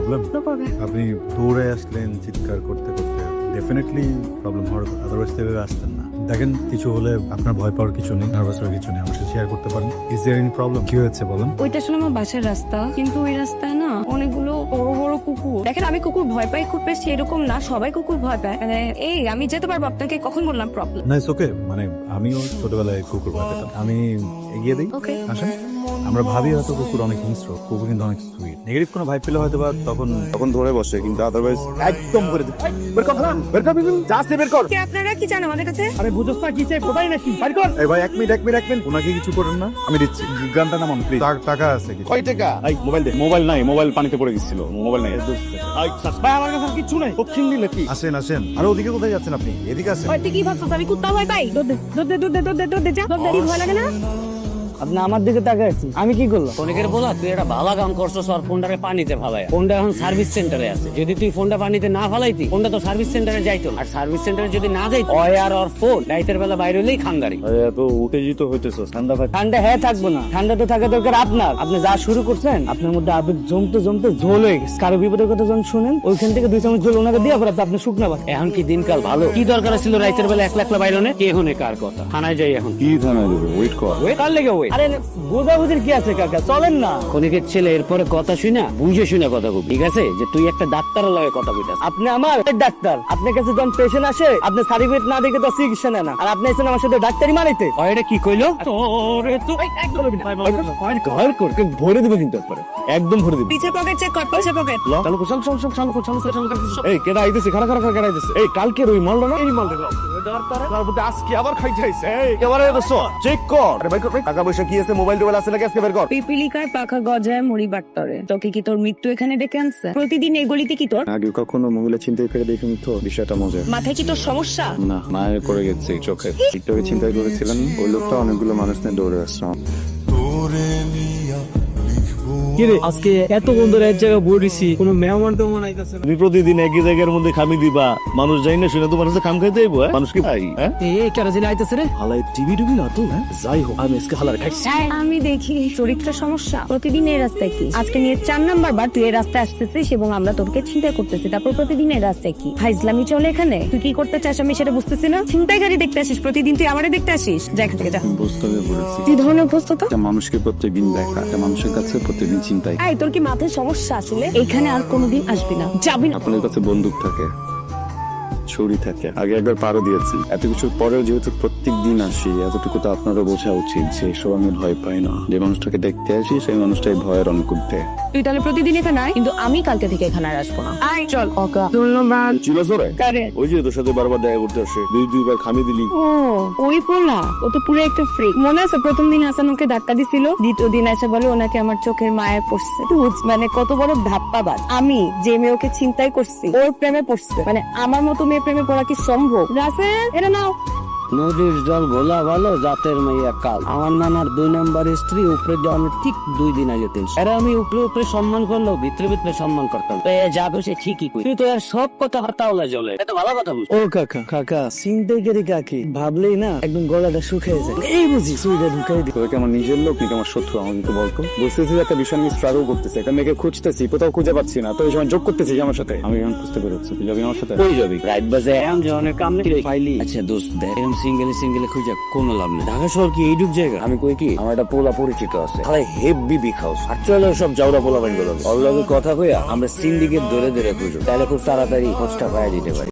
Problem? আপনি দৌড়ে আসলেন চিৎকার করতে করতে, ডেফিনেটলি প্রবলেম হওয়ার, আদারওয়াইজ তো এভাবে আসতেন না। দেখেন, কিছু হলে আপনার ভয় পাওয়ার কিছু নেই, নার্ভাস হওয়ার কিছু নেই, আমার সাথে শেয়ার করতে পারেন। Is there any problem? কি হয়েছে বলেন। ওইটা আসলে আমার বাসার রাস্তা, কিন্তু ওই রাস্তায় না অনেকগুলো বড় বড় কুকুর। দেখেন, আমি কুকুর ভয় পাই খুব বেশি এরকম না, সবাই কুকুর ভয় পায়। মানে এই আমি যেতে পারবো, আপনাকে কখন বললাম প্রবলেম? না, ইটস ওকে। মানে আমিও ছোটবেলায় কুকুর ভয় পেতাম। আমি এগিয়ে দিই, ওকে। আসেন। আমরা ভাবি হয়তো কুকুর অনেক হিংস্র, কুকুর কিন্তু অনেক সুইট। নেগেটিভ কোনো ভাই পেলে হয়তো বা তখন ধরে বসে, কিন্তু আদারওয়াইজ একদম করে দিই। বের কর, বের কর, যা সে বের কর। কি আপনারা কি জানেন আমাদের কাছে? আরে বুঝছ না কি চাই কোথায় নাকি বাইর কর। এই ভাই, এক মিনিট, ওনাকে কিছু করেন না, আমি দিচ্ছি। গানটা নামান প্লিজ। টাকা আছে কি? কয় টাকা? এই মোবাইল দে। মোবাইল নাই, মোবাইল পানিতে পড়ে গেছিল, মোবাইল নাই। ভাই আমার কাছে আর কিচ্ছু নাই, দক্ষিণ দিলে কি? আসেন। আর ওদিকে কোথায় যাচ্ছেন আপনি? এদিকে আসেন। তুই কি ভাবছিস আমি কুত্তা ভয় পাই? দৌড় দে যা। ভয় লাগে না? আপনি আমার দিকে তাকায় আছেন, আমি কি করলাম? অনেকের বলা তুই একটা ভালো কাম করছস, আর ফোনটারে পানিতে ফালাই। ফোনটা এখন সার্ভিস সেন্টারে আছে, যদি তুই ফোনটা পানিতে না ফালাইতি ফোনটা তো সার্ভিস সেন্টারে যাইতো, আর সার্ভিস সেন্টারে যদি না যাইতো ওর ফোন রাইতের বেলা বাইরে হলেই খাঙ্গারি। এত উত্তেজিত হইতেছো, ঠান্ডা ভাই। ঠান্ডা হ্যাঁ থাকবো না, ঠান্ডা তো থাকা দরকার আপনার। আপনি যা শুরু করছেন, আপনার মধ্যে আবেগ জমতে ঝোল হয়ে গেছে। কারো বিপদের কথা যখন শুনেন, ওইখান থেকে 2 চামচ ঝোল ওনাকে দিয়ে পরে আপনি শুকনা পান। এখন কি দিনকাল ভালো? কি দরকার ছিল রাইতের বেলা একলা একলা বাইরে নে? কে হনে কার কথা? থানায় যাই এখন। কি থানায় দেবো? ওয়েট কর। কার লেগে ওই? আরে বোঝাবুঝির কি আছে কাকা, চলেন না। খনিকের ছেলে এরপরে কথা শুনা বুঝে শুনে কথা বলবি, ঠিক আছে? যে তুই একটা ডাক্তারের লগে কথা কইতাস। আপনি আমার ডাক্তার, আপনার কাছে যখন পেশেন্ট আসে আপনি সার্টিফিকেট না দেখে তো চিকিৎসা নেন না, আর আপনি এসেছেন আমার সাথে ডাক্তারি মারাইতে। ওইটা কি কইলো? তোরে তো ঘর করকে ভরে দেবো কিন্তু একবারে, একদম ভরে দেবো। পিছে পকেট চেক কর, পিছে পকেট। এই কেডা আইতেছে, খানা কেডা আইতেছে? এই কালকের ওই মালটা না, এই মালটা আজকে আবার খাইতেছে। এই এবারে বসো, চেক কর। আরে ভাই টাকা পয়সা কি আছে, মোবাইল টোবাইল আছে নাকি, আজকে বের কর। পিপিলিকার পাখা গজায় মুড়ি বাট্টরে। তোকে কি তোর মৃত্যু এখানে ডেকে আনছে? প্রতিদিন এই গলিতে কি তোর আগে কখনো মহিলা চিন্তাই করে দেখিনি তো, বিষয়টা মজা মাথায় কি তোর সমস্যা? না। মায়ের পড়ে গেছে চোখে, টিকটকে চিন্তাই করেছিলেন, ওই লোকটা অনেকগুলো মানুষ নিয়ে দৌড়ে আসলাম। কিরে আজকে এত বন্ধুরা এক জায়গায় বসেছি, কোনো মেহমান টেহমান আইতাছে না? তুমি প্রতিদিন একই জায়গার মধ্যে খামি দিবা, মানুষ যাই না শুনে তোমার কাছে খাম খাইতে আইবো? মানুষ কি ভাই? এই কেডা জেনে আইতাছে রে? হালাই টিভি টুবি না তো, যাই হোক আমি আজকে হালার খাইছি। আমি দেখি চরিত্র সমস্যা। প্রতিদিন এই রাস্তায় কি? আজকে নিয়ে 4 নাম্বার বার তুই এই রাস্তায় আসতেছিস এবং আমরা তোকে চিন্তা করতেছি, তারপর প্রতিদিন এই রাস্তায় কি? ফাইজলামি চলে এখানে। তুই কি করতে চাস আমি সেটা বুঝতেছি না। ছিনতাইকারী দেখতে আসিস প্রতিদিন, তুই আমারে দেখতে আসিস। যা এখান থেকে যা। বুঝতে পড়েছি, কি ধরনের প্রস্তুত? একটা মানুষকে প্রত্যেকদিন দেখা, একটা মানুষের কাছে প্রত্যেকদিন চিন্তাই। এই তোর কি মাথায় সমস্যা আসলে? এইখানে আর কোনোদিন আসবি না, যাবি না। আপনার কাছে বন্দুক থাকে, ছুরি থাকে, আগে একবার পারও দিয়েছি। এত কিছুর পরেও যেহেতু প্রত্যেক দিন আসি, এতটুকু তো আপনারও বোঝা উচিত যে এসব আমি ভয় পাই না। যে মানুষটাকে দেখতে আসি সেই মানুষটাই ভয়ের অনুকূলে। তুই তাহলে প্রতিদিন এখানে আয়, কিন্তু আমি কালকে থেকে এখানে আর আসবো না। আয় চল। ওকা ধন্যবাদ। ছিল জোরে কারে? ওই যে তোর সাথে বারবার দেখা করতে আসে, দুইবার খামি দিলি। ও ওই পোলা, ও তো পুরো একটা ফ্রিক। মনে আছে প্রথম দিন হাসান ওকে ধাক্কা দিছিল, দ্বিতীয় দিন এসে বলে ওনাকে আমার চোখের মায়া পড়ছে। মানে কত বড় ধাপ্পাবাজ। আমি যে মেয়ে ওকে চিন্তাই করছি, ওর প্রেমে পড়ছে। মানে আমার মতো মেয়ে প্রেমে পড়া কি সম্ভব? রাসেল এটা নাও। নদীর জল ভোলা ভালো, জাতের মাইয়া কাল। আমার নানার 2 নম্বর স্ত্রী উপরে যাওয়ানোর ঠিক 2 দিন আগে তিন। এরা আমি উপরে সম্মান করলেও ভিতরে সম্মান করতাম। তো এ যাবে সে ঠিকই কই, তুই তো এর সব কথা হতাওলা জলে। এটা ভালো কথা বুঝ। ও কাকা চিন্তাইকারী কাকি ভাবলেই না একদম গলাটা শুকিয়ে যায়। এই বুঝি সুইটা ঢুকাই দি। তোকে আমার নিজের লোক নাকি আমার শত্রু, আমাকে তো বলতো। বুঝতেছি একটা বিষয় নিয়ে স্ট্রাগল করতেছে, একটা মেয়েকে খুঁজতেছি, কোথাও খুঁজে পাচ্ছি না, তো এই সময় যোগ করতেছি আমার সাথে। আমি এখন খুঁজতে পেরেছি, তুই যাবি আমার সাথে? কই যাবি? রাইট বাজে এমন জনের কাম নেই ফাইলি। আচ্ছা দোস্ত দেখ, এরকম সিঙ্গেলে খুঁজে কোনো লাভ নেই। ঢাকা শহর কি এইটুক জায়গা? আমি কই কি, আমার একটা পোলা পরিচিত আছে, তাহলে হেভি বিগ হাউস, আর চলে সব জাউরা পোলা বাইন গুলো। ওর লগে কথা কইয়া আমরা সিন্ডিকেট ধরে খুঁজো, তাহলে খুব তাড়াতাড়ি খোঁজটা পাইয়া দিতে পারি।